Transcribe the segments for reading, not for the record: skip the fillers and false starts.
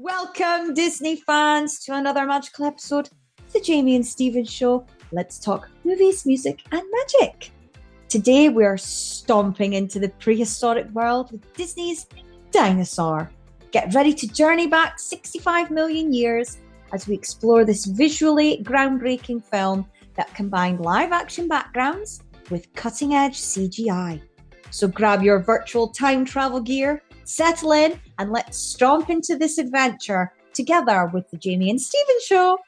Welcome, Disney fans, to another magical episode of the Jamie and Steven Show. Let's talk movies, music, and magic. Today, we are stomping into the prehistoric world with Disney's Dinosaur. Get ready to journey back 65 million years as we explore this visually groundbreaking film that combined live-action backgrounds with cutting-edge CGI. So grab your virtual time travel gear, settle in, and let's stomp into this adventure together with the Jamie and Steven Show.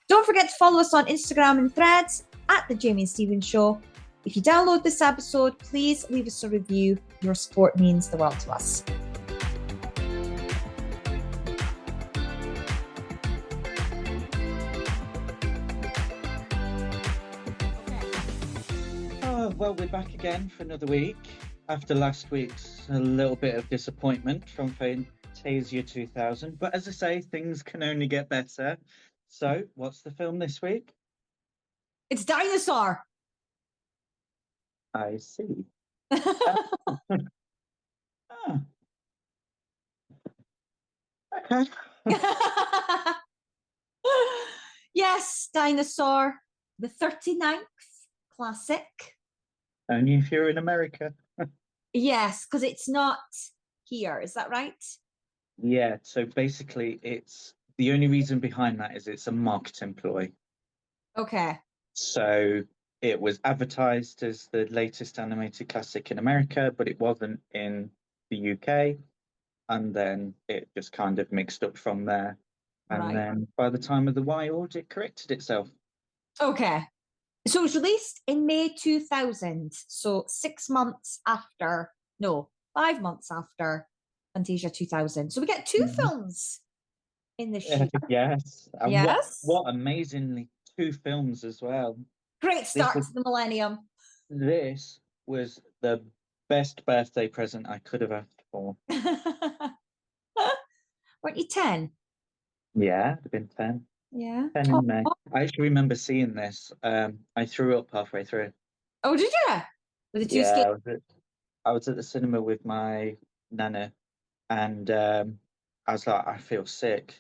Don't forget to follow us on Instagram and Threads at the Jamie and Steven Show. If you download this episode, please leave us a review. Your support means the world to us. Well, we're back again for another week after last week's a little bit of disappointment from Fantasia 2000. But as I say, things can only get better. So, what's the film this week? It's Dinosaur. I see. Okay. Yes, Dinosaur, the 39th classic. Only if you're in America. Yes, because it's not here. Is that right? Yeah, so basically it's the only reason behind that is it's a marketing ploy. Okay. So it was advertised as the latest animated classic in America, but it wasn't in the UK. And then it just kind of mixed up from there. And Right. then by the time of the Wild, it corrected itself. Okay. So it was released in May 2000. So 5 months after Fantasia 2000. So we get two films in this year. Yes. And Yes. What amazingly, 2 films as well. Great start to the millennium. This was the best birthday present I could have asked for. Weren't you 10? Yeah, it'd have been 10. Yeah. 10 in May. I actually remember seeing this. I threw up halfway through. Oh, did you? Was it too scary? I was at the cinema with my nana, and I was like, I feel sick,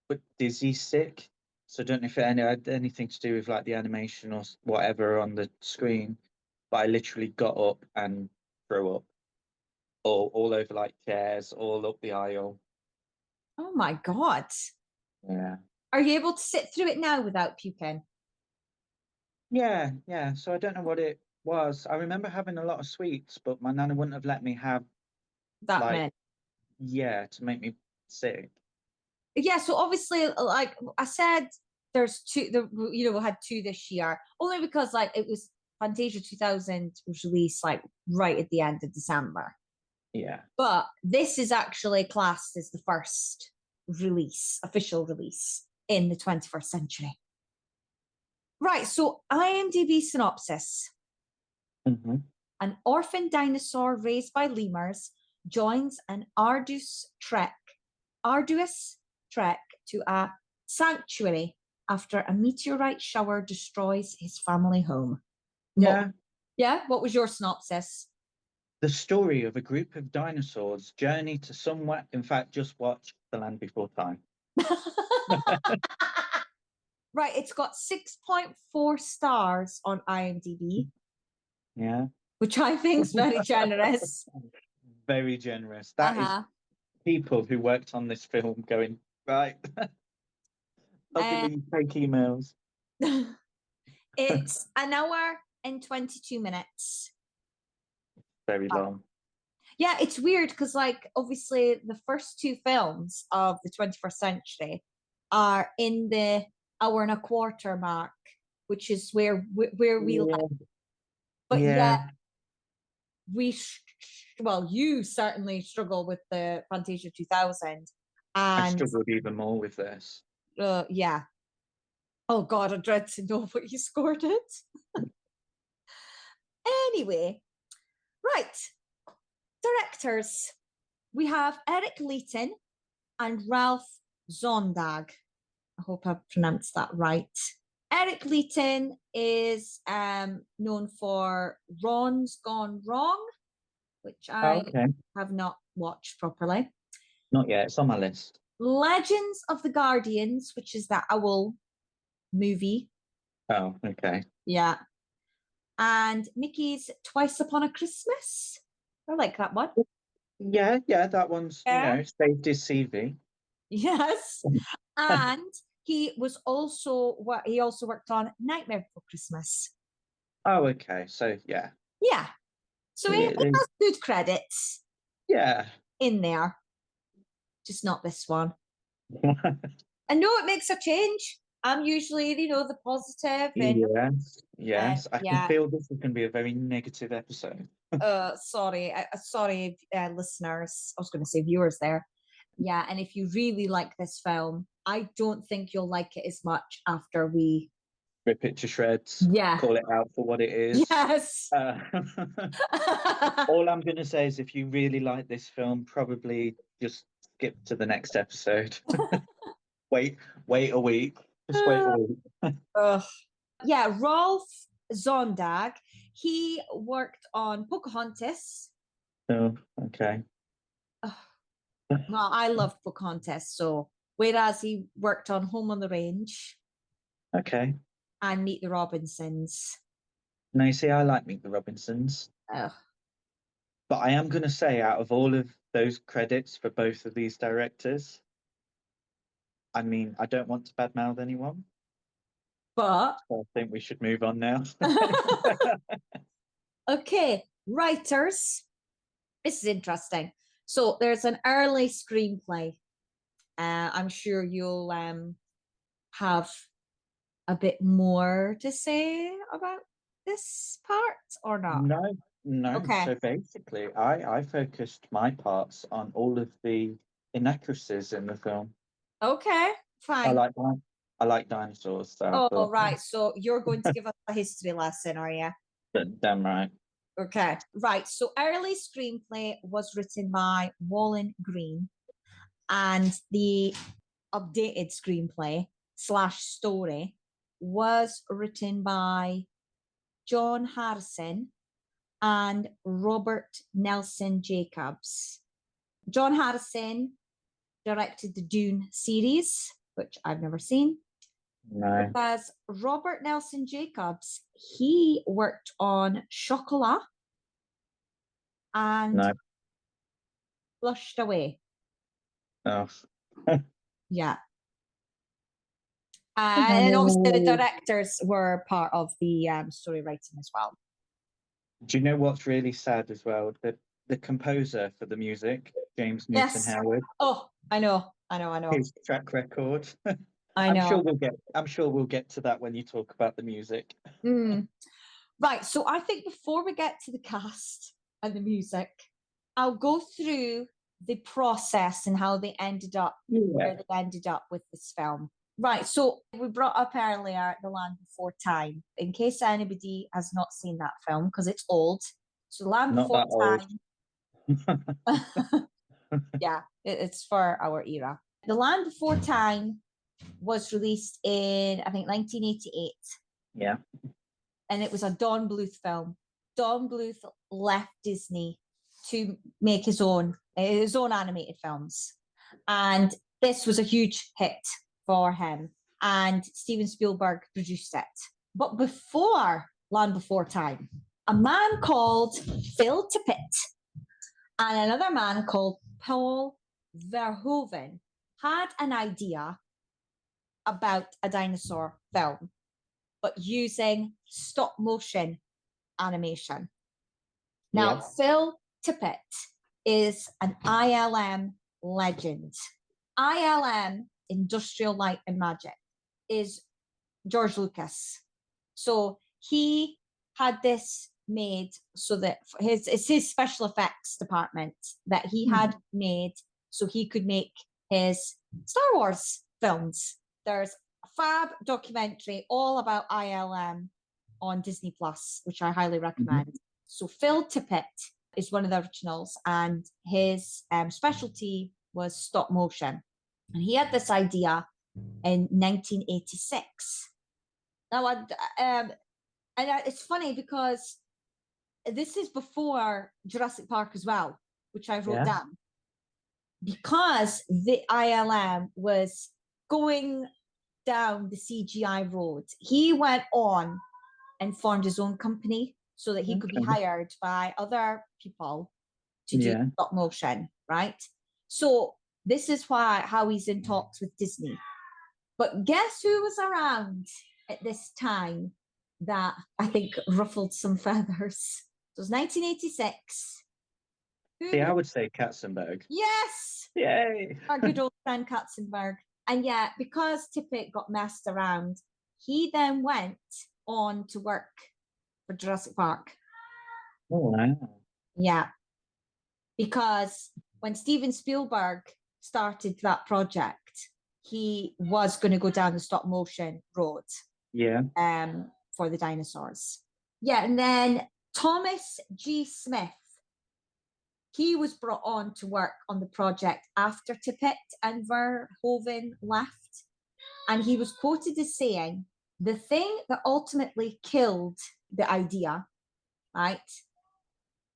but dizzy sick. So I don't know if it had anything to do with like the animation or whatever on the screen, but I literally got up and threw up all over like chairs, all up the aisle. Oh my God. Yeah. Are you able to sit through it now without puking? Yeah. So I don't know what it was. I remember having a lot of sweets, but my nana wouldn't have let me have That like, meant. yeah, to make me sick. Yeah, so obviously, like I said, there's two. We had 2 this year, only because like it was Fantasia 2000 was released like right at the end of December. Yeah. But this is actually classed as the first official release in the 21st century. Right, so IMDb synopsis. Mm-hmm. An orphan dinosaur raised by lemurs joins an arduous trek to a sanctuary after a meteorite shower destroys his family home. Yeah. What was your synopsis? The story of a group of dinosaurs journey to somewhere. In fact, just watch The Land Before Time. Right, it's got 6.4 stars on IMDb. Yeah. Which I think is very generous. Very generous. That is people who worked on this film going, right. I'll delete fake emails. It's an hour and 22 minutes. Very long. Yeah, it's weird because, like, obviously the first 2 films of the 21st century are in the hour and a quarter mark, which is where we like. But yeah, you certainly struggle with the Fantasia 2000. And I struggled even more with this. Yeah. Oh God, I dread to know what you scored it. Anyway, right. Directors. We have Eric Leighton and Ralph Zondag. I hope I pronounced that right. Eric Leighton is known for Ron's Gone Wrong, which I have not watched properly. Not yet. It's on my list. Legends of the Guardians, which is that owl movie. Oh, okay. Yeah. And Mickey's Twice Upon a Christmas. I like that one. Yeah, yeah, that one's, Yeah. saved his CV. Yes. And he also worked on Nightmare Before Christmas. Oh, okay. So yeah. Yeah. So he It has good credits yeah. in there, just not this one. And no, it makes a change. I'm usually, the positive and Yes, yes. I can yeah. feel this is going to be a very negative episode. Sorry, listeners. I was going to say viewers there. Yeah, and if you really like this film, I don't think you'll like it as much after we. Rip it to shreds, Yeah. call it out for what it is. Yes. All I'm going to say is if you really like this film, probably just skip to the next episode. Wait a week. Just wait a week. Yeah, Rolf Zondag. He worked on Pocahontas. Oh, okay. Well, I loved Pocahontas, so whereas he worked on Home on the Range Okay. and Meet the Robinsons. Now, you see, I like Meet the Robinsons. Ugh. But I am going to say, out of all of those credits for both of these directors, I mean, I don't want to badmouth anyone. But So I think we should move on now. okay, writers. This is interesting. So there's an early screenplay. I'm sure you'll have a bit more to say about this part or not. No, no. Okay. So basically, I focused my parts on all of the inaccuracies in the film. Okay, I fine. like I like dinosaurs, so I Oh, thought, right. So you're going to give us a history lesson, are you? damn right. Okay, right. So early screenplay was written by Wallen Green, and the updated screenplay slash story was written by John Harrison and Robert Nelson Jacobs. John Harrison directed the Dune series, which I've never seen. No. Whereas Robert Nelson Jacobs, he worked on Chocolat and No. Flushed Away. Oh. Yeah. And obviously the directors were part of the story writing as well. Do you know what's really sad as well? The composer for the music, James Newton Yes. Howard. Oh, I know. His track record. I know. I'm sure we'll get to that when you talk about the music. Right. So I think before we get to the cast and the music, I'll go through the process and how they ended up where they ended up with this film. Right. So we brought up earlier The Land Before Time. In case anybody has not seen that film, because it's old. So The Land Not Before that Time. Yeah, it's for our era. The Land Before Time was released in, I think, 1988. Yeah. And it was a Don Bluth film. Don Bluth left Disney to make his own animated films. And this was a huge hit for him. And Steven Spielberg produced it. But before Land Before Time, a man called Phil Tippett and another man called Paul Verhoeven had an idea about a dinosaur film, but using stop motion animation. Now, Phil Tippett is an ILM legend. ILM, Industrial Light and Magic, is George Lucas. So he had this made so that it's his special effects department that he had made so he could make his Star Wars films. There's a fab documentary all about ILM on Disney Plus, which I highly recommend. So Phil Tippett is one of the originals, and his specialty was stop motion. And he had this idea in 1986. Now, and it's funny because this is before Jurassic Park as well, which I wrote down. because the ILM was going down the CGI road, he went on and formed his own company so that he could be Okay. hired by other people to do Yeah. stop motion, right? So this is how he's in talks with Disney. But guess who was around at this time that I think ruffled some feathers? It was 1986. See, I Who? would say Katzenberg. Yes, Yay! our good old friend Katzenberg. And yeah, because Tippett got messed around, he then went on to work for Jurassic Park. Oh, wow. Yeah, because when Steven Spielberg started that project, he was going to go down the stop motion road Yeah. For the dinosaurs. Yeah, and then Thomas G. Smith, he was brought on to work on the project after Tippett and Verhoeven left. And he was quoted as saying, the thing that ultimately killed the idea, right,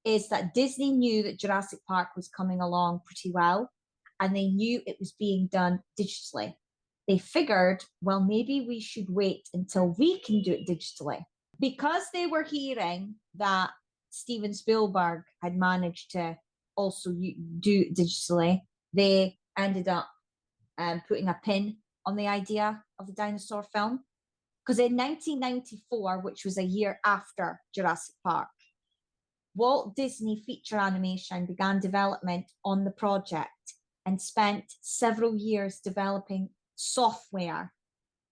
is that Disney knew that Jurassic Park was coming along pretty well, and they knew it was being done digitally. They figured, well, maybe we should wait until we can do it digitally. Because they were hearing that Steven Spielberg had managed to also do it digitally, they ended up putting a pin on the idea of the dinosaur film. Because in 1994, which was a year after Jurassic Park, Walt Disney Feature Animation began development on the project and spent several years developing software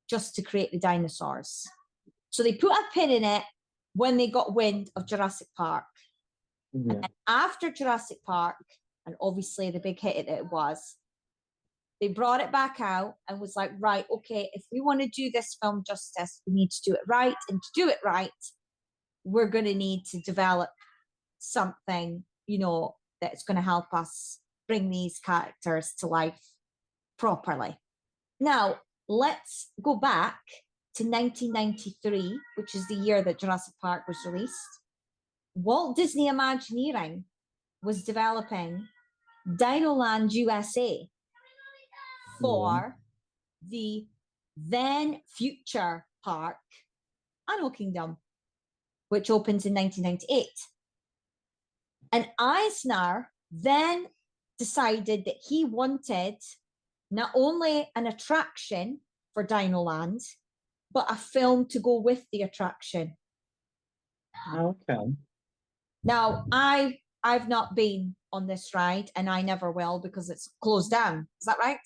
just to create the dinosaurs. So they put a pin in it when they got wind of Jurassic Park. Yeah. And after Jurassic Park, and obviously the big hit that it was, they brought it back out and was like, right, okay, if we want to do this film justice, we need to do it right. And to do it right, we're going to need to develop something, that's going to help us bring these characters to life properly. Now, let's go back to 1993, which is the year that Jurassic Park was released. Walt Disney Imagineering was developing Dinoland USA for the then future park, Animal Kingdom, which opens in 1998. And Eisner then decided that he wanted not only an attraction for Dinoland, but a film to go with the attraction. Okay. Now, I've not been on this ride, and I never will because it's closed down. Is that right?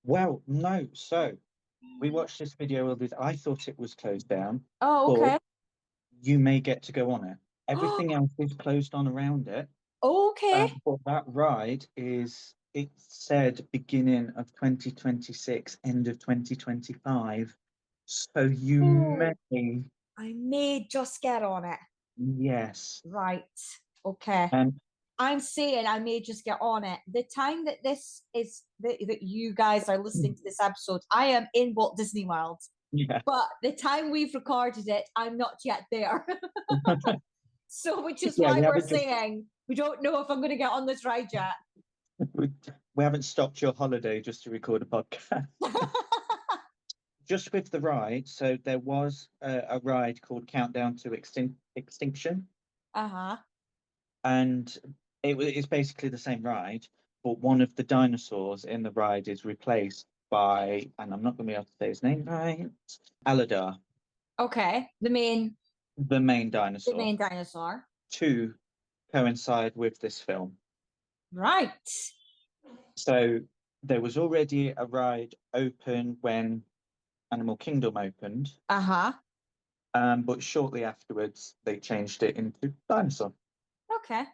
Well, no. So we watched this video of this. I thought it was closed down, Oh, but okay. you may get to go on it. Everything else is closed on around it. Okay. But that ride is, it said beginning of 2026, end of 2025. So you Oh, may, I may just get on it. yes. Right. Okay. And I'm saying I may just get on it. The time that this is that you guys are listening to this episode, I am in Walt Disney World. yeah. But the time we've recorded it, I'm not yet there. So, which is Yeah, why we we're haven't just saying we don't know if I'm going to get on this ride yet. we haven't stopped your holiday just to record a podcast. Just with the ride, so there was a ride called Countdown to Extinction, Uh-huh. and it's basically the same ride, but one of the dinosaurs in the ride is replaced by, and I'm not going to be able to say his name right, Aladar, Okay. the main The dinosaur, main dinosaur. to coincide with this film. Right. So there was already a ride open when Animal Kingdom opened, Uh-huh. but shortly afterwards they changed it into Dinosaur. Okay.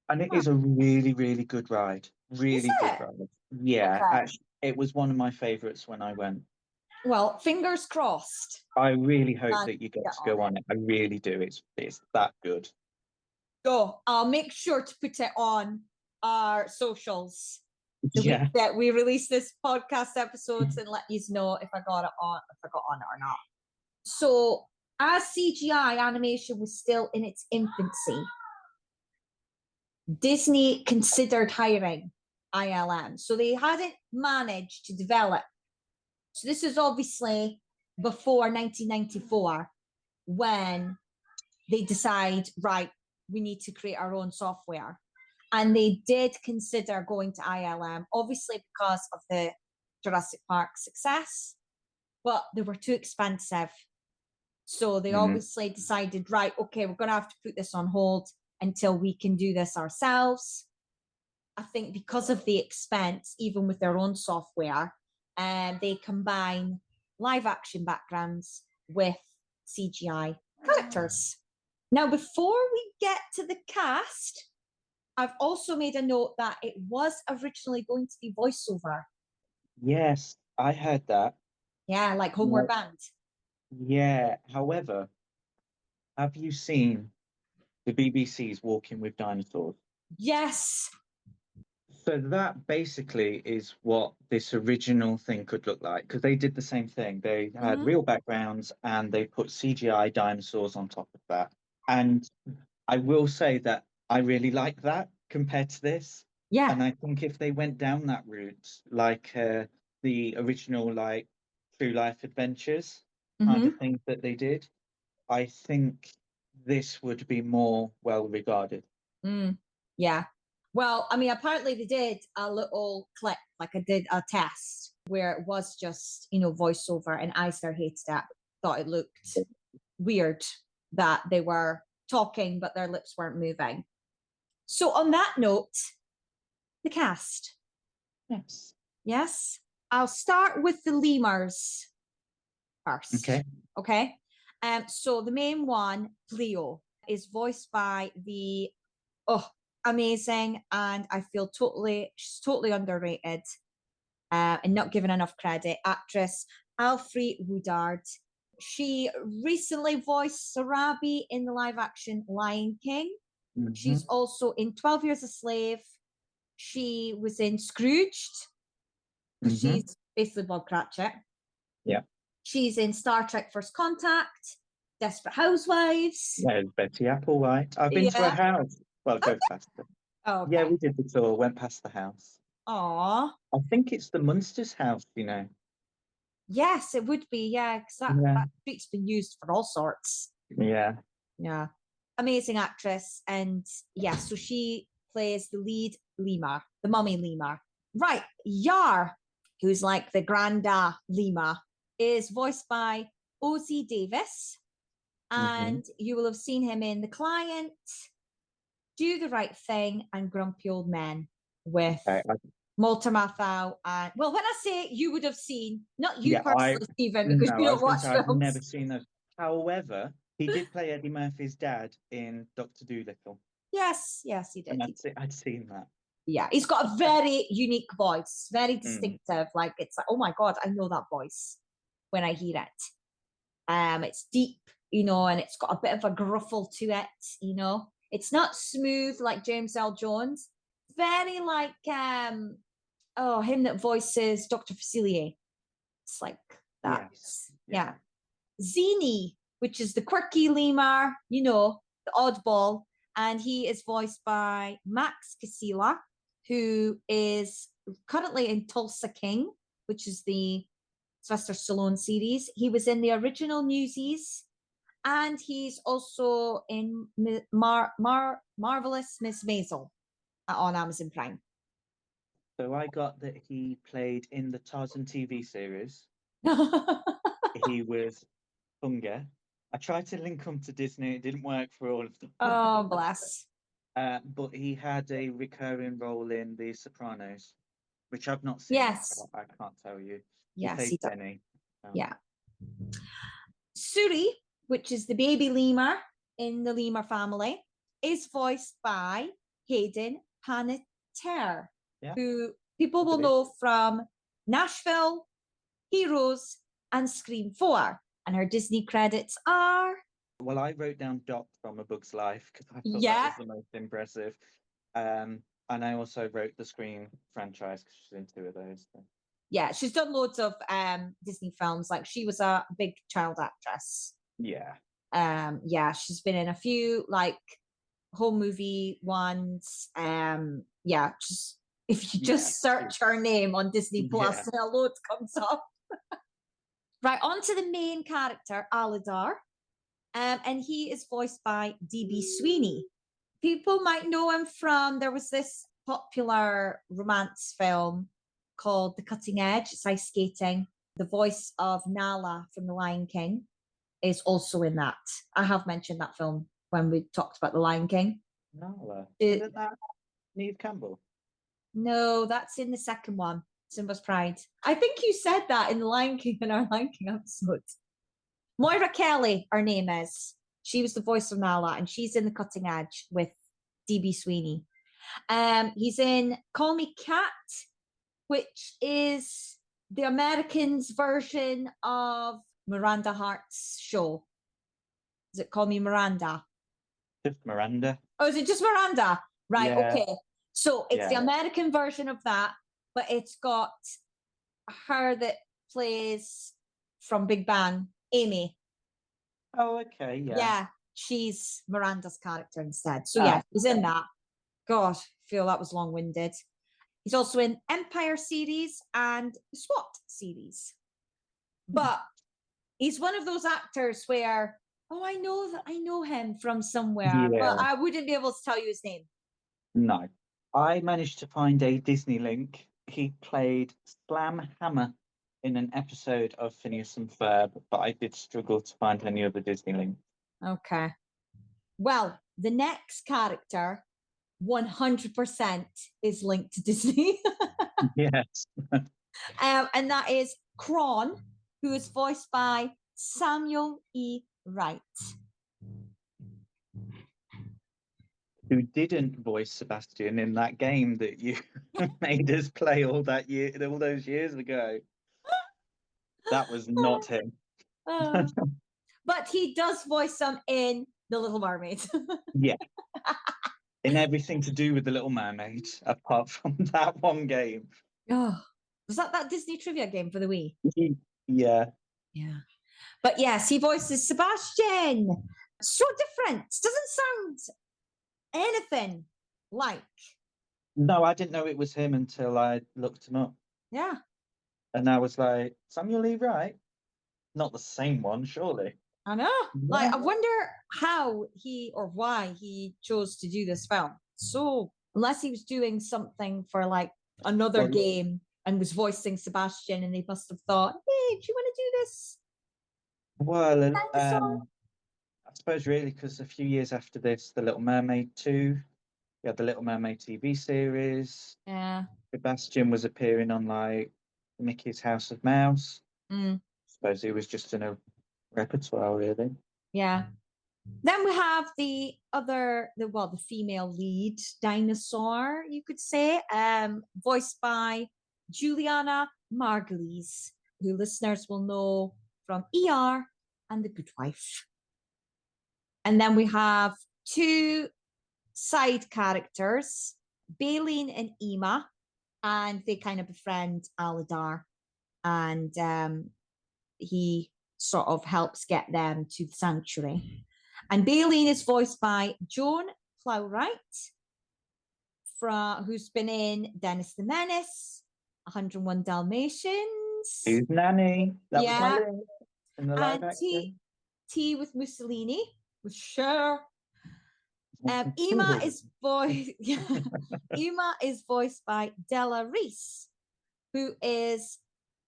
And it Huh. is a really, really good ride. Is Really good it? ride. Yeah, Okay. actually, it was one of my favorites when I went. Well, fingers crossed. I really hope I that you get get to on go it. on it. I really do. It's that good. So I'll make sure to put it on our socials the week Yeah. that we release this podcast episodes and let you know if I got on it or not. So as CGI animation was still in its infancy, Disney considered hiring ILM. So they hadn't managed to develop. So this is obviously before 1994 when they decide, right, we need to create our own software. And they did consider going to ILM, obviously because of the Jurassic Park success, but they were too expensive. So they obviously decided, right, okay, we're going to have to put this on hold until we can do this ourselves. I think because of the expense, even with their own software, they combine live action backgrounds with CGI characters. Now, before we get to the cast, I've also made a note that it was originally going to be voiceover. Yes, I heard that. Yeah, like Homeward Bound. Yeah. However, have you seen the BBC's Walking with Dinosaurs? Yes. So that basically is what this original thing could look like, because they did the same thing. They had real backgrounds and they put CGI dinosaurs on top of that. And I will say that I really like that compared to this. Yeah. And I think if they went down that route, like the original, like True Life Adventures kind of thing that they did, I think this would be more well regarded. Yeah. Well, I mean, apparently they did a little clip, like I did a test where it was just, voiceover, and Eisner hated it, thought it looked weird that they were talking, but their lips weren't moving. So on that note, the cast. Yes. Yes. I'll start with the lemurs first. Okay. Okay. So the main one, Leo, is voiced by the amazing, and I feel she's totally underrated and not given enough credit, actress Alfre Woodard. She recently voiced Sarabi in the live action Lion King. She's also in 12 Years a Slave. She was in Scrooged. She's basically Bob Cratchit. Yeah. She's in Star Trek First Contact, Desperate Housewives. Yeah, Betty Applewhite. I've been to her house. Well, go past it. Oh, okay. Yeah, we did the tour, went past the house. Aw. I think it's the Munsters house, Yes, it would be, yeah, because that street's been used for all sorts. Yeah. Yeah. Amazing actress. And yeah, so she plays the lead lemur, the mummy lemur. Right. Yar, who's like the granda lemur, is voiced by Ozzie Davis. And you will have seen him in The Client, Do the Right Thing, and Grumpy Old Men with Walter Matthau. And well, when I say you would have seen, not you personally, Stephen, because you don't watch films. I've never seen those. However, he did play Eddie Murphy's dad in Dr. Dolittle. Yes, he did. And I'd seen that. Yeah, he's got a very unique voice, very distinctive. Like, it's like, oh my God, I know that voice when I hear it. It's deep, and it's got a bit of a gruffle to it, It's not smooth like James L. Jones. Very like him that voices Dr. Facilier. It's like that. Yes. Yeah. Zini, which is the quirky lemur, the oddball, and he is voiced by Max Casilla, who is currently in Tulsa King, which is the Sylvester Stallone series. He was in the original Newsies, and he's also in Marvelous Miss Maisel on Amazon Prime. So I got that he played in the Tarzan TV series. He was Hunger. I tried to link him to Disney. It didn't work for all of them. Oh, bless. But he had a recurring role in The Sopranos, which I've not seen. Yes. So I can't tell you. Yes, he played Benny. Yeah. Suri, which is the baby lemur in the lemur family, is voiced by Hayden Panettiere, who people will know from Nashville, Heroes, and Scream 4. And her Disney credits are... Well, I wrote down Doc from A Bug's Life because I thought that was the most impressive. And I also wrote the Scream franchise because she's in 2 of those. So. Yeah, she's done loads of Disney films. Like, she was a big child actress. Yeah. She's been in a few like home movie ones. She's If you just search her name on Disney Plus, a load comes up. Right, on to the main character, Aladar. And he is voiced by D.B. Sweeney. People might know him from, there was this popular romance film called The Cutting Edge. It's ice skating. The voice of Nala from The Lion King is also in that. I have mentioned that film when we talked about The Lion King. Nala. Isn't that Neve Campbell? No, that's in the second one, Simba's Pride. I think you said that in The Lion King, in our Lion King episode. Moira Kelly, her name is. She was the voice of Nala, and she's in The Cutting Edge with D.B. Sweeney. He's in Call Me Kat, which is the Americans' version of Miranda Hart's show. Is it Call Me Miranda? Just Miranda. Oh, is it just Miranda? Right, okay. So it's the American version of that, but it's got her that plays from Big Bang, Amy. Oh, okay, Yeah, she's Miranda's character instead. So yeah, he's in that. God, I feel that was long-winded. He's also in Empire series and SWAT series. But he's one of those actors where, I know him from somewhere, but I wouldn't be able to tell you his name. No. I managed to find a Disney link. He played Slam Hammer in an episode of Phineas and Ferb, but I did struggle to find any other Disney links. Okay. Well, the next character 100% is linked to Disney. Yes. And that is Kron, who is voiced by Samuel E. Wright. Who didn't voice Sebastian in that game that you made us play all those years ago. That was not him. But he does voice him in The Little Mermaid. Yeah. In everything to do with The Little Mermaid, apart from that one game. Oh, was that Disney trivia game for the Wii? Yeah. Yeah. But yes, he voices Sebastian. So different. Doesn't sound anything like. No, I didn't know it was him until I looked him up. Yeah. And I was like, Samuel Lee Wright? Not the same one, surely. I know. Like, I wonder how he or why he chose to do this film. So, unless he was doing something for like another game and was voicing Sebastian, and they must have thought, hey, do you want to do this? Well, I suppose really because a few years after this, The Little Mermaid 2, you had the Little Mermaid TV series. Yeah. Sebastian was appearing on like Mickey's House of Mouse. I suppose he was just in a repertoire, really. Yeah. Then we have the female lead, Dinosaur, you could say, voiced by Juliana Margulies, who listeners will know from ER and The Good Wife. And then we have two side characters, Baleen and Ema, and they kind of befriend Aladar, and he sort of helps get them to the sanctuary. And Baleen is voiced by Joan Plowright, who's been in Dennis the Menace, 101 Dalmatians. Who's Nanny? That was my link in the live action. Tea with Mussolini, with Cher. Ema is voiced by Della Reese, who is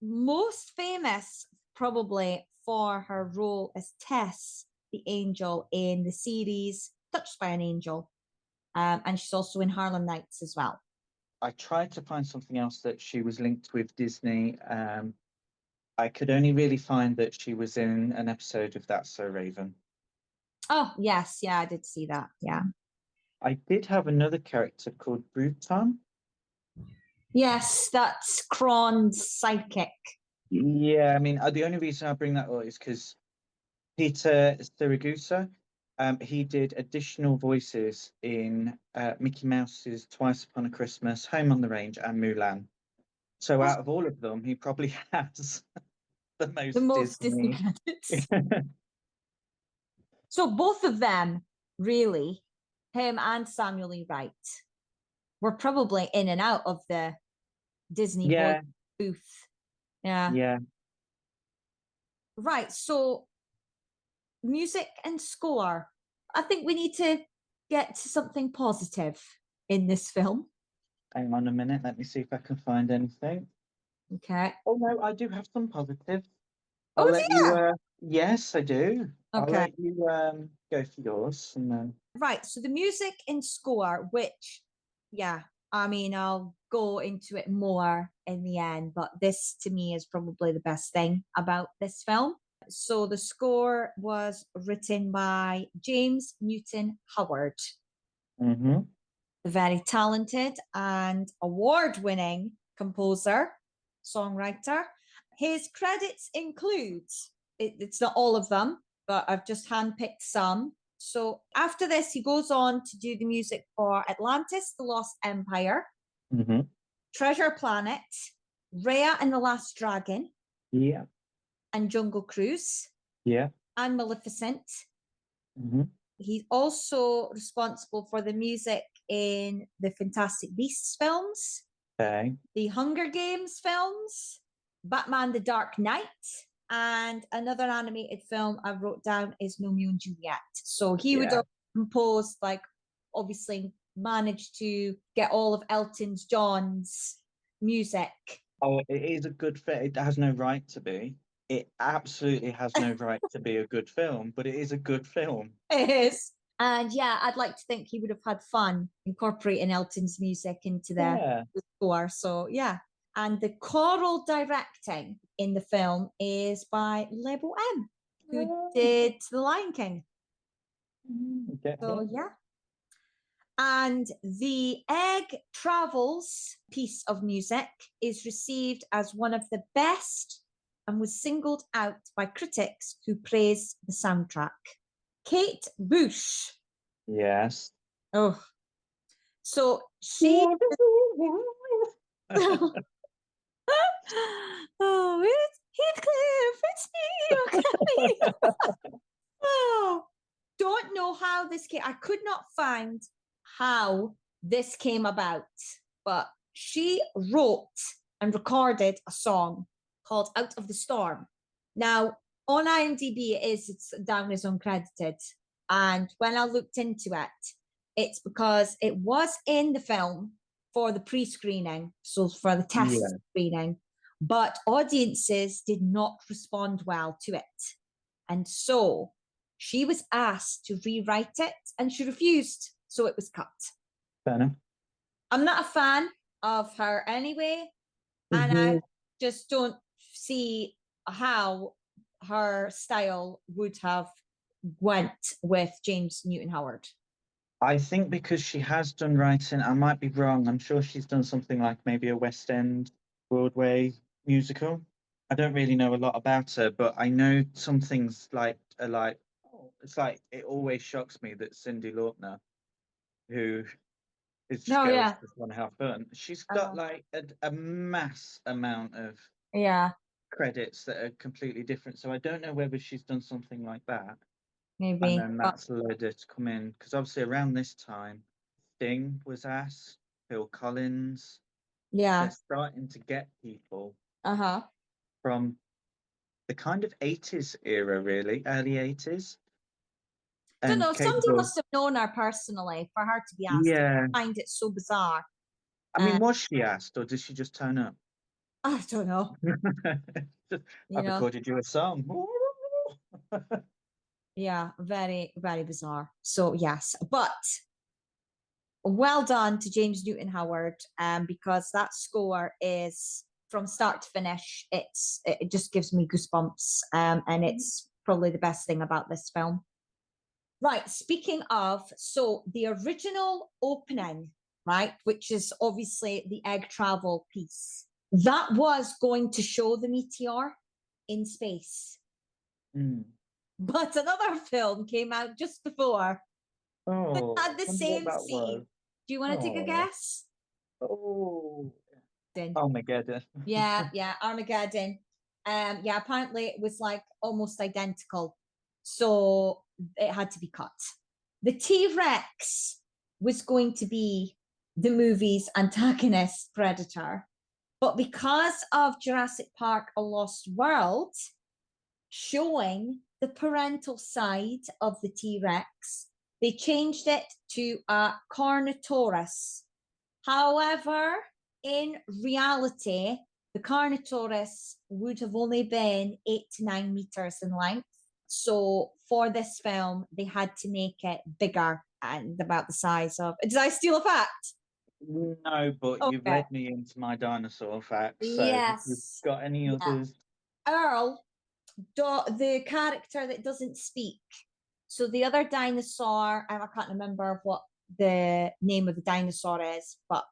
most famous probably for her role as Tess, the angel in the series Touched by an Angel. And she's also in Harlem Nights as well. I tried to find something else that she was linked with Disney. I could only really find that she was in an episode of That's So Raven. Oh, yes. Yeah, I did see that. Yeah. I did have another character called Bruton. Yes, that's Kron's sidekick. Yeah, I mean, the only reason I bring that up is because Peter Siragusa, he did additional voices in Mickey Mouse's Twice Upon a Christmas, Home on the Range, and Mulan. So out of all of them, he probably has the most Disney credits. So both of them, really, him and Samuel E. Wright, were probably in and out of the Disney voice Yeah, booth. Yeah. yeah. Right. So music and score. I think we need to get to something positive in this film. Hang on a minute. Let me see if I can find anything. Okay. Oh no, I do have some positives. I'll Oh let you. dear. Yes, I do. I'll Okay. let you go for yours, and then. Right. So the music and score, which, yeah, I mean, I'll go into it more in the end, but this to me is probably the best thing about this film. So the score was written by James Newton Howard, Mm-hmm. the very talented and award winning composer, songwriter. His credits include, it's not all of them, but I've just handpicked some. So after this, he goes on to do the music for Atlantis, The Lost Empire, Mm-hmm. Treasure Planet, Raya and the Last Dragon, Yeah. and Jungle Cruise, Yeah. and Maleficent. Mm-hmm. He's also responsible for the music in the Fantastic Beasts films, Okay. the Hunger Games films, Batman the Dark Knight, and another animated film I wrote down is Romeo and Juliet. So he would Yeah. have composed, like, obviously managed to get all of Elton John's music. Oh, it is a good film. It has no right to be. It absolutely has no right to be a good film, but it is a good film. It is. And yeah, I'd like to think he would have had fun incorporating Elton's music into Yeah. the score. So yeah. And the choral directing in the film is by Lebo M, who Oh, did The Lion King. get So him. yeah. And the Egg Travels piece of music is received as one of the best and was singled out by critics who praised the soundtrack. Kate Bush. Yes. Oh, so she. Oh, it's Heathcliff, it's me, okay. Oh, don't know how this came. I could not find how this came about, but she wrote and recorded a song called "Out of the Storm." Now, on IMDb, it's down as uncredited, and when I looked into it, it's because it was in the film for the pre-screening, so for the test Yeah. screening, but audiences did not respond well to it, and so she was asked to rewrite it and she refused, so it was cut. Fair enough. I'm not a fan of her anyway, and I Mhm. just don't see how her style would have went with James Newton Howard. I think because she has done writing, I might be wrong. I'm sure she's done something like maybe a West End Broadway musical. I don't really know a lot about her, but I know some things like are like oh, it's like it always shocks me that Cyndi Lauper, who is just No, girls yeah. just want to have fun, she's got Uh, like a mass amount of yeah, credits that are completely different. So I don't know whether she's done something like that. And maybe. then But that's led her to come in because obviously around this time, Sting was asked, Phil Collins. They're yeah. starting to get people Uh-huh. from the kind of 80s era, really, early 80s, Don't and know. Somebody capable. must have known her personally for her to be asked. Yeah. I find it so bizarre. I Uh, mean, was she asked or did she just turn up? I don't know. Just, You I've know. recorded you a song. Yeah, very, very bizarre. So yes, but well done to James Newton Howard, because that score is from start to finish. It just gives me goosebumps, and it's probably the best thing about this film. Right. Speaking of, so the original opening, right, which is obviously the egg travel piece, that was going to show the meteor in space, Mm. but another film came out just before. It Oh, had the wonder what same that was. scene. Do you want to take a Oh, guess? oh, Then Armageddon. yeah, yeah, Armageddon. Yeah, apparently it was like almost identical, so it had to be cut. The T Rex was going to be the movie's antagonist predator. But because of Jurassic Park: A Lost World showing the parental side of the T Rex, they changed it to a Carnotaurus. However, in reality, the Carnotaurus would have only been 8 to 9 meters in length. So for this film, they had to make it bigger and about the size of. Did I steal a fact? No, but you've Okay. led me into my dinosaur facts. So if you've Yes. got any Yeah. others, Earl, the character that doesn't speak. So the other dinosaur, and I can't remember what the name of the dinosaur is, but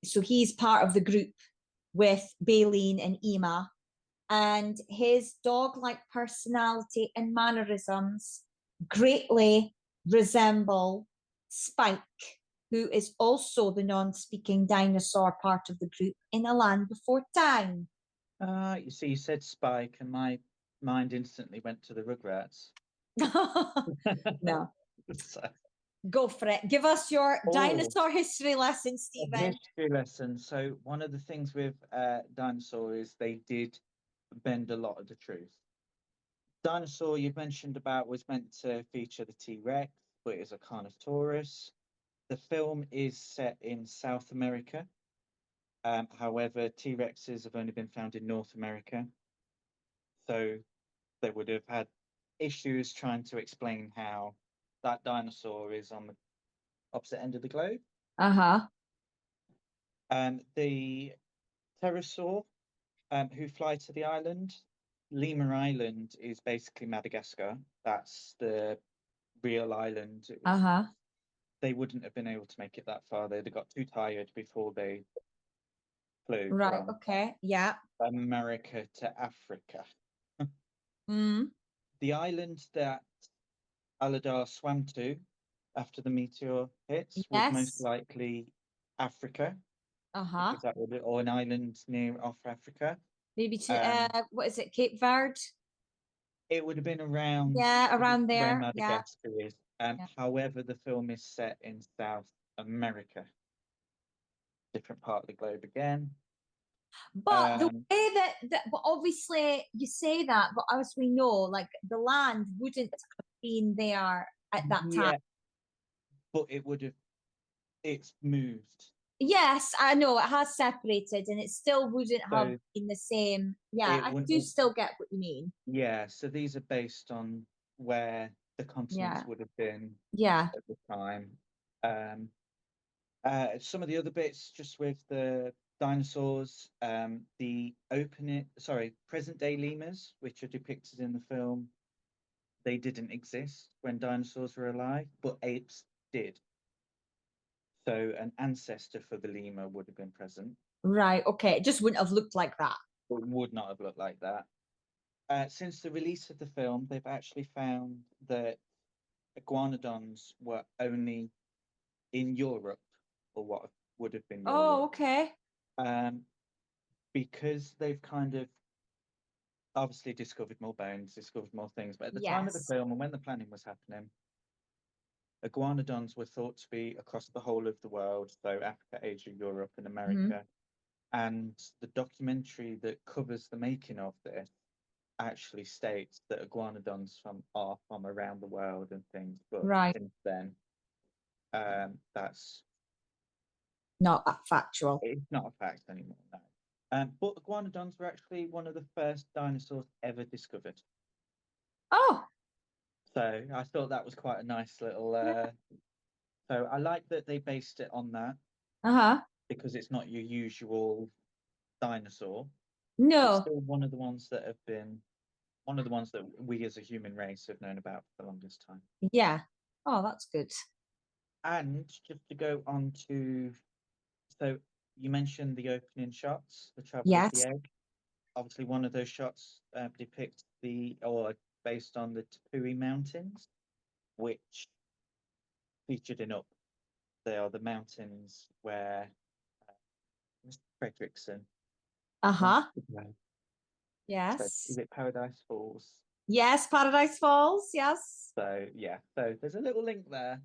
so he's part of the group with Baleen and Ema, and his dog-like personality and mannerisms greatly resemble Spike, who is also the non-speaking dinosaur part of the group in A Land Before Time. you see, you said Spike, and my mind instantly went to the Rugrats. No, So, go for it. Give us your oh, dinosaur history lesson, a Stephen. history lesson. So one of the things with dinosaur is they did bend a lot of the truth. Dinosaur you mentioned about was meant to feature the T-Rex, but it is a Carnotaurus. The film is set in South America. However, T-Rexes have only been found in North America. So they would have had issues trying to explain how that dinosaur is on the opposite end of the globe. Uh-huh. The pterosaur who fly to the island. Lima Island is basically Madagascar. That's the real island. It was Uh-huh. they wouldn't have been able to make it that far. They'd have got too tired before they flew Right. from Okay. Yeah. America to Africa. Mm. The island that Aladar swam to after the meteor hits was most Yes. likely Africa, Uh-huh. because that would, or an island near off Africa. Maybe to Um, what is it, Cape Verde? it would have been around Yeah, around where there. Yeah. Madagascar is. Yeah. However, the film is set in South America, different part of the globe again. But the Um, way but obviously you say that, but as we know, like the land wouldn't have been there at that time. yeah, but it's moved. Yes, I know it has separated and it still wouldn't have So been the same. Yeah, it I wouldn't do have, still get what you mean. yeah, so these are based on where the continents Yeah. would have been Yeah. at the time. Um, some of the other bits, just with the dinosaurs, present day lemurs, which are depicted in the film, they didn't exist when dinosaurs were alive, but apes did. So an ancestor for the lemur would have been present, Right. Okay. It just wouldn't have looked like that. but would not have looked like that. Since the release of the film, they've actually found that iguanodons were only in Europe, or what would have been Oh, Europe, okay. um, because they've kind of obviously discovered more bones, discovered more things. But at the time of the Yes. film and when the planning was happening, iguanodons were thought to be across the whole of the world, so Africa, Asia, Europe, and Hmm. America. And the documentary that covers the making of this actually states that iguanodons are from around the world and things. But Right. since then, that's Not that factual. it's not a fact anymore. No. But iguanodons were actually one of the first dinosaurs ever discovered. Oh, So I thought that was quite a nice little. So I like that they based it on that uh-huh. because it's not your usual dinosaur. It's No. still one of the ones that we as a human race have known about for the longest time. Yeah. Oh, that's good. And just to go on to, so you mentioned the opening shots, the travel of the Yes. egg. Obviously, one of those shots depicts or based on the Tepui Mountains, which featured in Up. They are the mountains where uh, Mr. Fredrickson wants Uh-huh. to go. So, is Yes. it Paradise Falls? Yes, Paradise Falls. Yes. So, yeah. So, there's a little link there.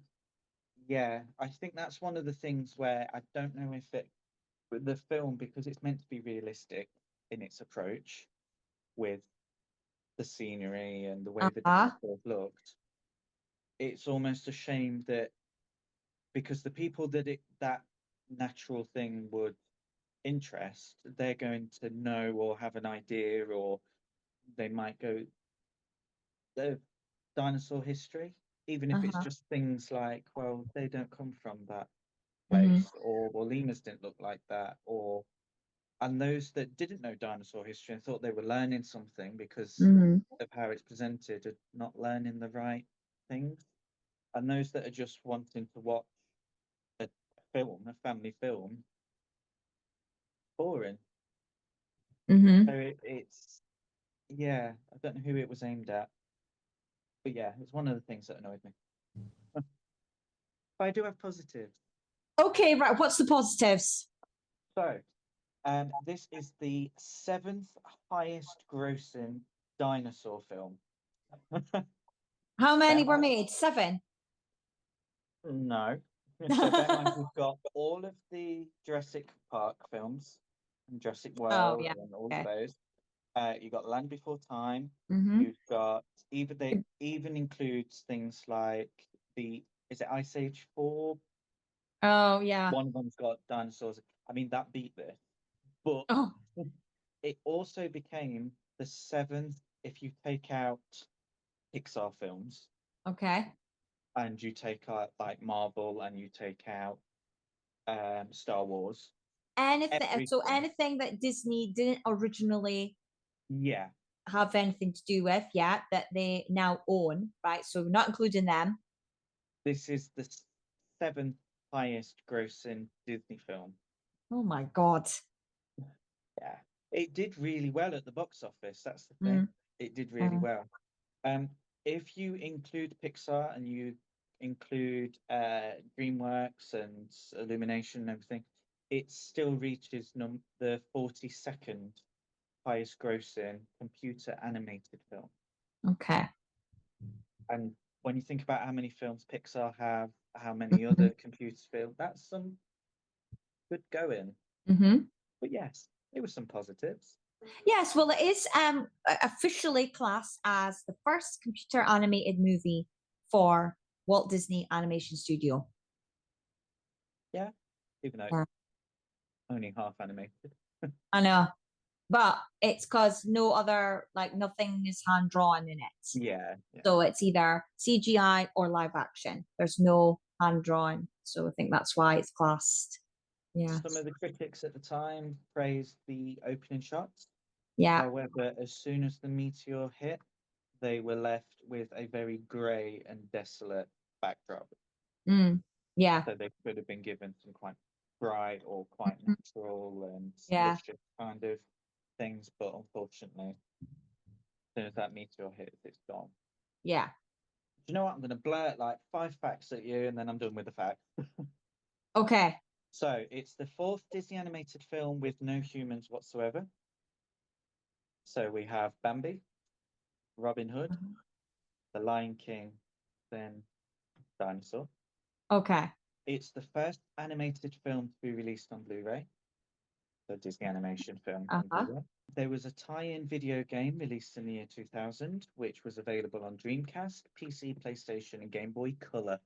Yeah, I think that's one of the things where I don't know if it with the film, because it's meant to be realistic in its approach with the scenery and the way the Uh-huh. dinosaurs looked. It's almost a shame that because the people that that natural thing would interest, they're going to know or have an idea, or they might go the dinosaur history, even if it's Uh-huh. just things like, well, they don't come from that Hmm. place, or well, lemurs didn't look like that, or and those that didn't know dinosaur history and thought they were learning something because Hmm. of how it's presented are not learning the right things. And those that are just wanting to watch a film, a family film, boring. So Hmm. it's yeah, I don't know who it was aimed at, but yeah, it's one of the things that annoyed me. But I do have positives. Okay, right. What's the positives? So, this is the seventh highest grossing dinosaur film. How many Bear were mind, made? Seven. no. So bear in mind we've got all of the Jurassic Park films and Jurassic Oh, World yeah. and all of Okay. those. You got Land Before Time. Hmm. You've got even they even includes things like the is it Ice Age 4? Oh, yeah. One of them's got dinosaurs. I mean that beat this. But Oh, it also became the seventh if you take out Pixar films okay. and you take out like Marvel and you take out Star Wars. Anything. So Everything. anything that Disney didn't originally Yeah. have anything to do with, yeah, that they now own, right? So not including them. This is the seventh highest grossing Disney film. Oh my God. Yeah. It did really well at the box office. That's the thing. Mm, It did really mm, well. If you include Pixar and you include DreamWorks and Illumination and everything, it still reaches the 42nd highest grossing computer animated film. okay. And when you think about how many films Pixar have, how many Hmm. other computer films, that's some good going. Hmm. But yes, it was some positives. Yes, well, it is officially classed as the first computer animated movie for Walt Disney Animation Studio. Yeah, even though it's Yeah. only half animated. I know, but it's because no other, like, nothing is hand drawn in it. Yeah, yeah. So it's either CGI or live action. There's no hand drawn. So I think that's why it's classed. Yeah. Some of the critics at the time praised the opening shots. Yeah. However, as soon as the meteor hit, they were left with a very grey and desolate backdrop. Mm. Yeah. So they could have been given some quite bright or quite Mhm. natural and Yeah. luscious kind of things, but unfortunately, as soon as that meteor hits, it's gone. Yeah. Do you know what? I'm going to blurt like five facts at you, and then I'm done with the facts. Okay. So it's the fourth Disney animated film with no humans whatsoever. So we have Bambi, Robin Hood, The Lion King, then Dinosaur. Okay. It's the first animated film to be released on Blu-ray, the Disney animation film on Uh-huh. Blu-ray. There was a tie-in video game released in the year 2000, which was available on Dreamcast, PC, PlayStation, and Game Boy Color.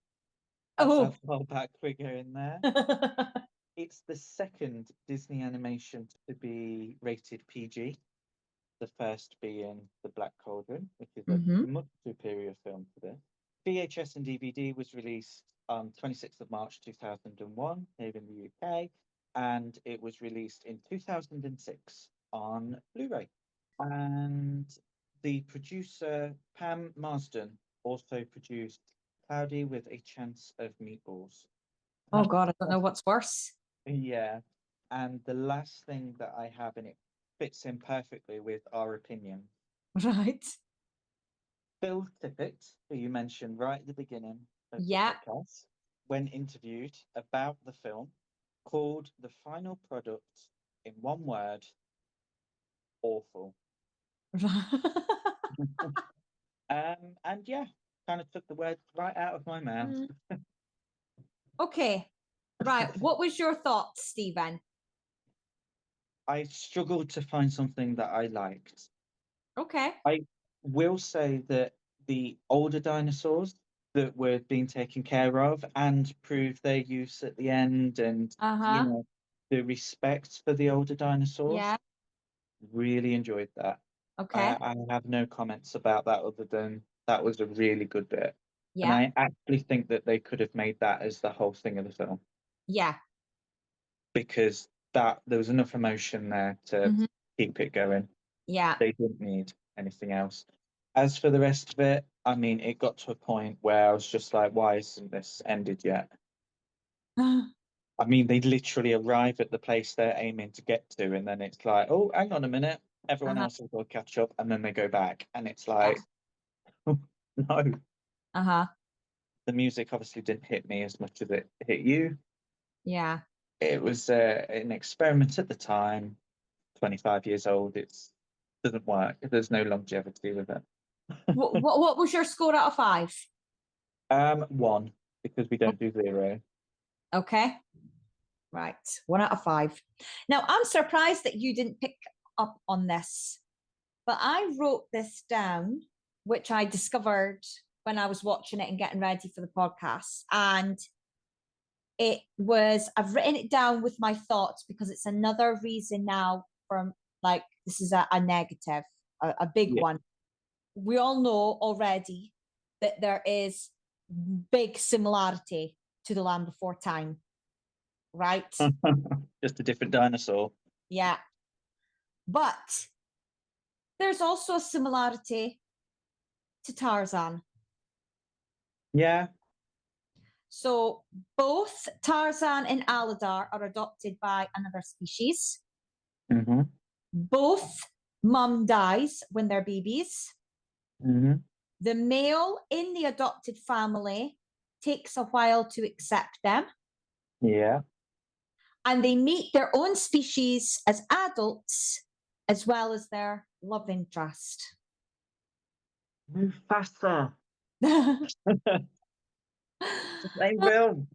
That's how Oh. far back we're going there. It's the second Disney animation to be rated PG, the first being The Black Cauldron, which is a Hmm. much superior film to this. VHS and DVD was released on 26th of March 2001 here in the UK, and it was released in 2006 on Blu-ray. And the producer, Pam Marsden, also produced Cloudy with a Chance of Meatballs. Oh God, I don't know what's worse. Yeah. And the last thing that I have, and it fits in perfectly with our opinion. Right. Phil Tippett, who you mentioned right at the beginning of the Yeah. podcast, when interviewed about the film, called the final product in one word, awful. And yeah, kind of took the words right out of my mouth. Mm. Okay. Right. What was your thoughts, Stephen? I struggled to find something that I liked. Okay. I will say that the older dinosaurs that were being taken care of and proved their use at the end, and Uh-huh. the respect for the older dinosaurs, Yeah. really enjoyed that. Okay. I have no comments about that other than that was a really good bit. And Yeah. I actually think that they could have made that as the whole thing of the film Yeah. because that there was enough emotion there to Hmm. keep it going. Yeah. They didn't need anything else. As for the rest of it, I mean, it got to a point where I was just like, why isn't this ended yet? I mean, they literally arrive at the place they're aiming to get to, and then it's like, oh, hang on a minute, everyone Uh-huh. else will go catch up, and then they go back, and it's Yeah. like, no. Uh-huh. The music obviously didn't hit me as much as it hit you. Yeah. It was an experiment at the time, 25 years old. It's doesn't work. There's no longevity with it. What was your score out of 5? One, because we don't do zero. Okay. Right. 1 out of 5. Now, I'm surprised that you didn't pick up on this, but I wrote this down, which I discovered when I was watching it and getting ready for the podcast. And I've written it down with my thoughts because it's another reason now from like, this is a negative, a big Yeah. one. We all know already that there is big similarity to the Land Before Time, right? Just a different dinosaur. Yeah. But there's also a similarity to Tarzan. Yeah. So both Tarzan and Aladar are adopted by another species. Hmm. Both mum dies when they're babies. Hmm. The male in the adopted family takes a while to accept them, Yeah. and they meet their own species as adults as well as their love interest. Move faster. They will.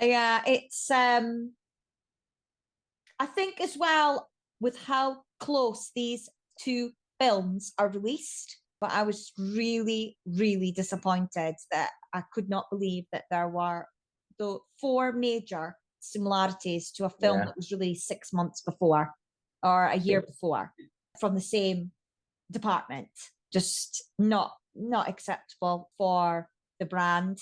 Yeah, it's I think as well with how close these two films are released, but I was really, really disappointed that I could not believe that there were the 4 major similarities to a film Yeah. that was released 6 months before or a year before from the same department. Just not acceptable for the brand.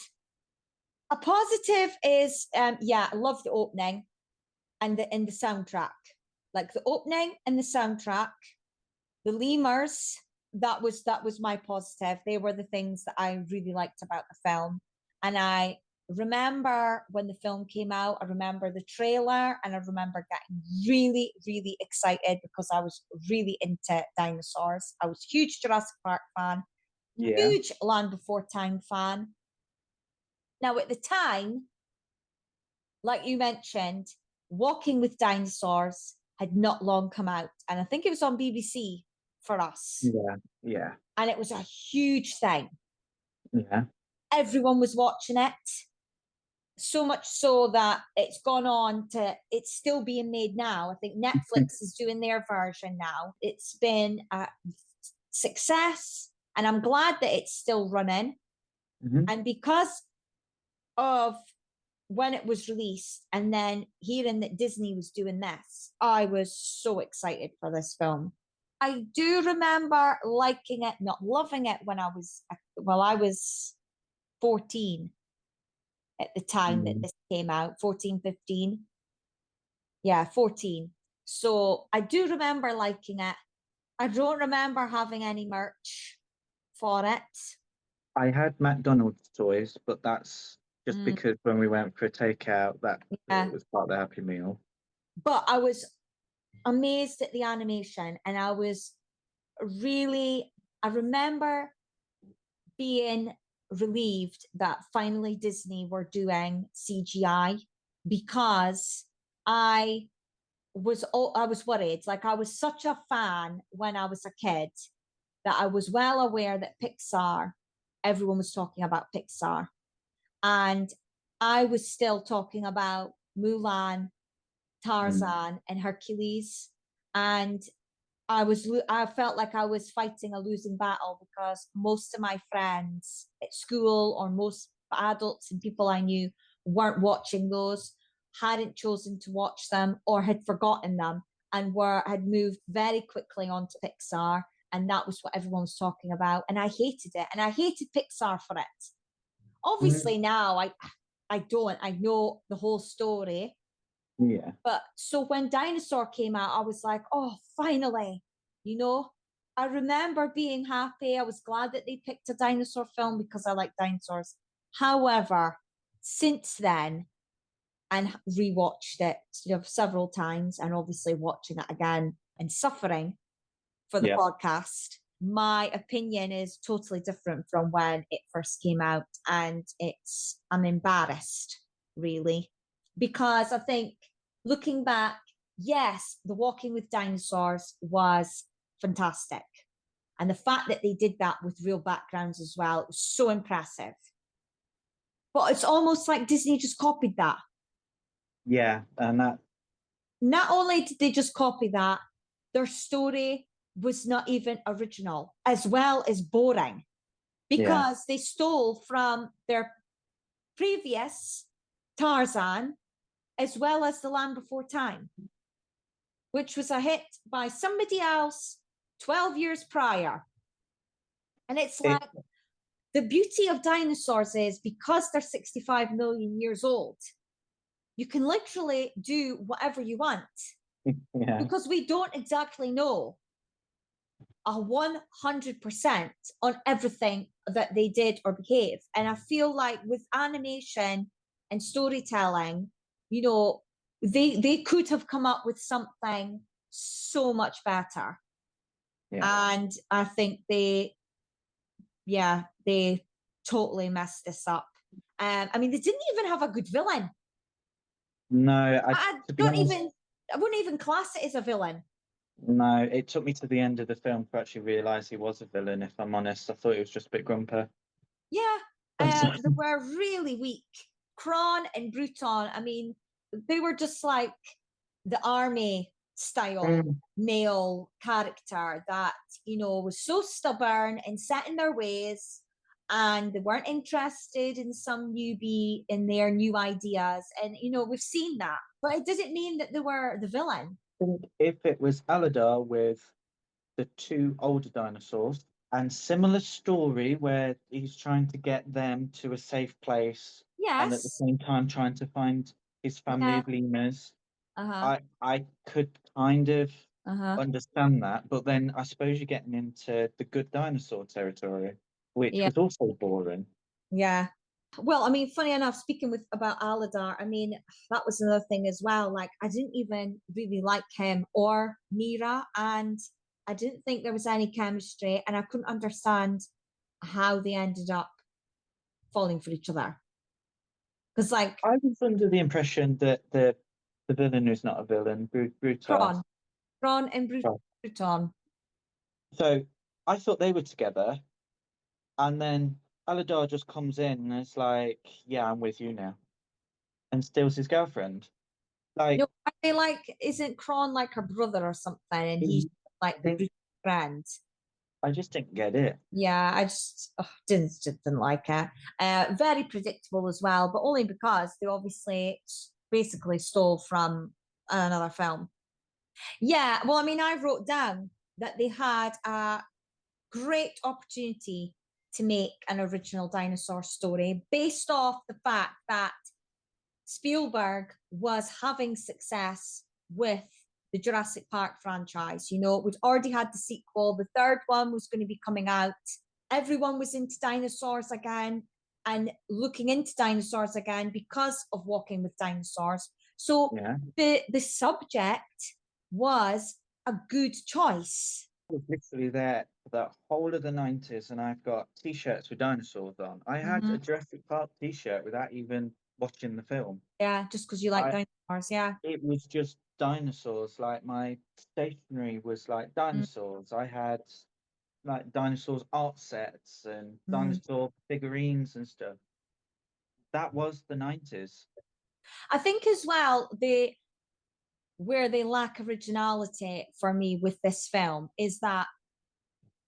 A positive is yeah, I love the opening and the soundtrack. Like the opening and the soundtrack, the lemurs, that was my positive. They were the things that I really liked about the film. And I remember when the film came out, I remember the trailer and I remember getting really, really excited because I was really into dinosaurs. I was a huge Jurassic Park fan, Yeah. huge Land Before Time fan. Now, at the time, like you mentioned, Walking with Dinosaurs had not long come out. And I think it was on BBC for us. Yeah. Yeah. And it was a huge thing. Yeah. Everyone was watching it. So much so that it's still being made now. I think Netflix is doing their version now. It's been a success. And I'm glad that it's still running. Hmm. And because of when it was released and then hearing that Disney was doing this, I was so excited for this film. I do remember liking it, not loving it I was 14 at the time that Mm. this came out, 14, 15. Yeah, 14. So I do remember liking it. I don't remember having any merch for it. I had McDonald's toys, but that's just Mm, because when we went for a takeout, that it yeah. was part of the Happy Meal. But I was amazed at the animation and I remember being relieved that finally Disney were doing CGI because I I was worried. Like I was such a fan when I was a kid that I was well aware that everyone was talking about Pixar. And I was still talking about Mulan, Mm. Tarzan, and Hercules. And I felt like I was fighting a losing battle because most of my friends at school or most adults and people I knew weren't watching those, hadn't chosen to watch them or had forgotten them and were had moved very quickly onto Pixar. And that was what everyone was talking about. And I hated it. And I hated Pixar for it. Mm. Obviously now I don't. I know the whole story. Yeah. But so when Dinosaur came out, I was like, oh, finally, you know, I remember being happy. I was glad that they picked a dinosaur film because I like dinosaurs. However, since then, and rewatched it, several times, and obviously watching it again and suffering for the Yeah. podcast, my opinion is totally different from when it first came out, and I'm embarrassed, really, because I think looking back, yes, The Walking with Dinosaurs was fantastic. And the fact that they did that with real backgrounds as well was so impressive. But it's almost like Disney just copied that. Yeah. And that, Not only did they just copy that, their story was not even original, as well as boring, yeah. because they stole from their previous Tarzan as well as The Land Before Time, which was a hit by somebody else 12 years prior. And it's It, like the beauty of dinosaurs is because they're 65 million years old, you can literally do whatever you want yeah. because we don't exactly know 100% on everything that they did or behave. And I feel like with animation and storytelling, they could have come up with something so much better. Yeah. And I think they totally messed this up. I mean, they didn't even have a good villain. No, I to be don't honest, even, I wouldn't even class it as a villain. no, it took me to the end of the film to actually realize he was a villain, if I'm honest. I thought he was just a bit grumper. Yeah, they were really weak. Kron and Bruton, I mean, they were just like the army style Mm. male character that, was so stubborn and set in their ways. And they weren't interested in some newbie in their new ideas. And, we've seen that. But it didn't mean that they were the villain. I think if it was Aladar with the two older dinosaurs and similar story where he's trying to get them to a safe place and at the Yes. same time trying to find his family Yeah. of lemurs, Uh-huh. I could kind of Uh-huh. understand that, but then I suppose you're getting into the good dinosaur territory, which Yeah. was also boring. Yeah. Well, I mean, funny enough, speaking with about Aladar, I mean, that was another thing as well. Like, I didn't even really like him or Mira, and I didn't think there was any chemistry, and I couldn't understand how they ended up falling for each other. Because, like, I was under the impression that the villain is not a villain, Kron, Brutus. Kron and Bruton. So I thought they were together, and then Aladar just comes in and it's like, "Yeah, I'm with you now," and steals his girlfriend. No, Like, are they like, isn't Kron like her brother or something, and he's I like the think Bruton friend? I just didn't get it. Yeah, I just didn't like it. Very predictable as well, but only because they obviously basically stole from another film. Yeah, well, I mean, I wrote down that they had a great opportunity to make an original dinosaur story based off the fact that Spielberg was having success with the Jurassic Park franchise. We'd already had the sequel, the third one was going to be coming out. Everyone was into dinosaurs again and looking into dinosaurs again because of Walking with Dinosaurs. So Yeah, the subject was a good choice. I was literally there for that whole of the 90s, and I've got t-shirts with dinosaurs on. I had a Mhm. Jurassic Park t-shirt without even watching the film. Yeah, just because you like I dinosaurs. Yeah. It was just dinosaurs. Like my stationery was like dinosaurs. I had like dinosaurs art sets and Mm-hmm. dinosaur figurines and stuff. that was the 90s. I think as well, where they lack originality for me with this film is that,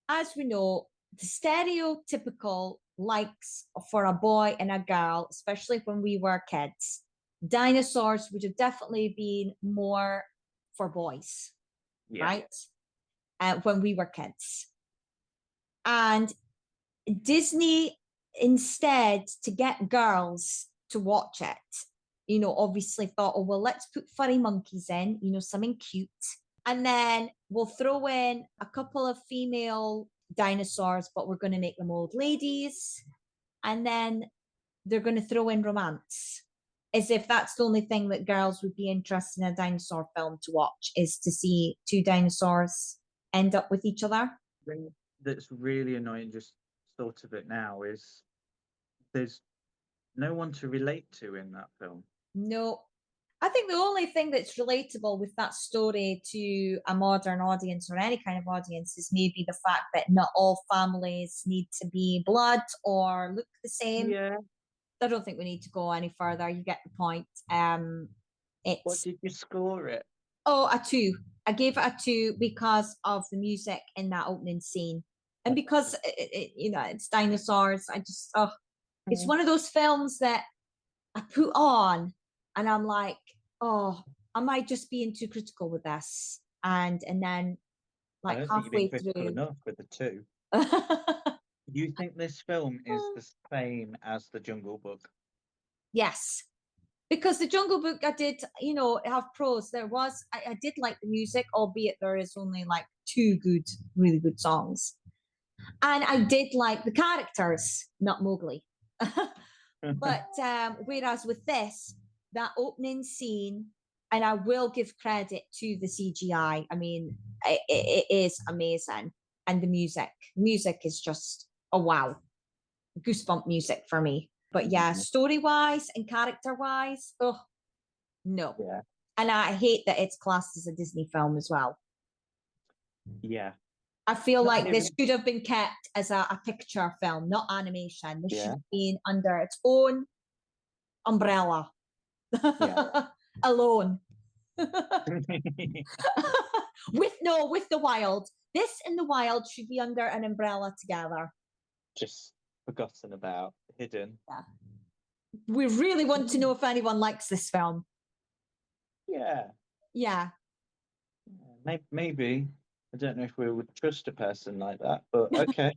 as we know, the stereotypical likes for a boy and a girl, especially when we were kids, dinosaurs would have definitely been more for boys, Yeah. right? When we were kids. And Disney, instead, to get girls to watch it, obviously thought, oh, well, let's put furry monkeys in, something cute. And then we'll throw in a couple of female dinosaurs, but we're going to make them old ladies. And then they're going to throw in romance, as if that's the only thing that girls would be interested in a dinosaur film to watch, is to see two dinosaurs end up with each other. The thing that's really annoying, just thought of it now, is there's no one to relate to in that film. No. I think the only thing that's relatable with that story to a modern audience or any kind of audience is maybe the fact that not all families need to be blood or look the same. Yeah. I don't think we need to go any further. You get the point. What did you score it? Oh, a 2. I gave it a 2 because of the music in that opening scene, and because it's dinosaurs. It's one of those films that I put on, and I'm like, oh, am I just being too critical with this? And then, like, I don't think you've halfway been critical through, enough with the 2. You think this film is the same as The Jungle Book? yes, because the Jungle Book, I did, have pros. I did like the music, albeit there is only like 2 really good songs. And I did like the characters, not Mowgli. But whereas with this, that opening scene, and I will give credit to the CGI. I mean, it is amazing, and the music is just a wow, goosebump music for me. But yeah, story wise and character wise, oh no. Yeah. And I hate that it's classed as a Disney film as well. Yeah. I feel Not like really. this should have been kept as a picture film, not animation. This should Yeah. have been under its own umbrella. Yeah. Alone. With the wild. This and the wild should be under an umbrella together. Just forgotten about, hidden. Yeah. We really want to know if anyone likes this film. Yeah. Yeah. Maybe. I don't know if we would trust a person like that, but okay.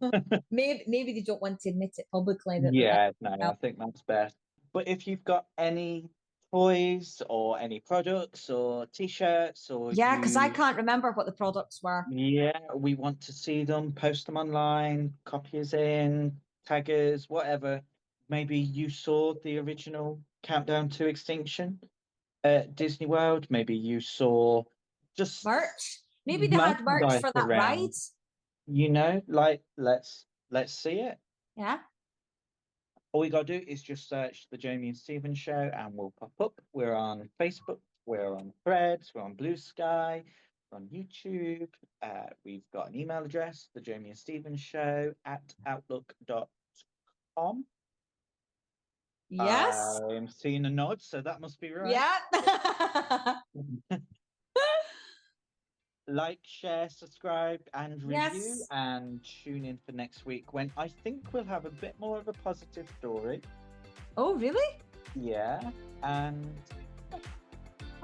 maybe they don't want to admit it publicly. Yeah, no, I think that's best. But if you've got any toys or any products or t-shirts or yeah, because I can't remember what the products were. Yeah, we want to see them, post them online, copy us in, tag us, whatever. Maybe you saw the original Countdown to Extinction at Disney World. Maybe you saw just merch. Maybe they had merch for that ride. Like let's see it. Yeah. All we gotta do is just search the Jamie and Steven Show and we'll pop up. We're on Facebook, we're on Threads, we're on Blue Sky, we're on YouTube. We've got an email address, the Jamie and Steven Show @outlook.com. Yes. I'm seeing a nod, so that must be right. Yeah. Like, share, subscribe, and review, and tune in for next week when I think we'll have a bit more of a positive story. Oh, really? Yeah, and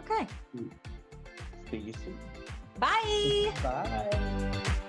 okay. See you soon. Bye. Bye.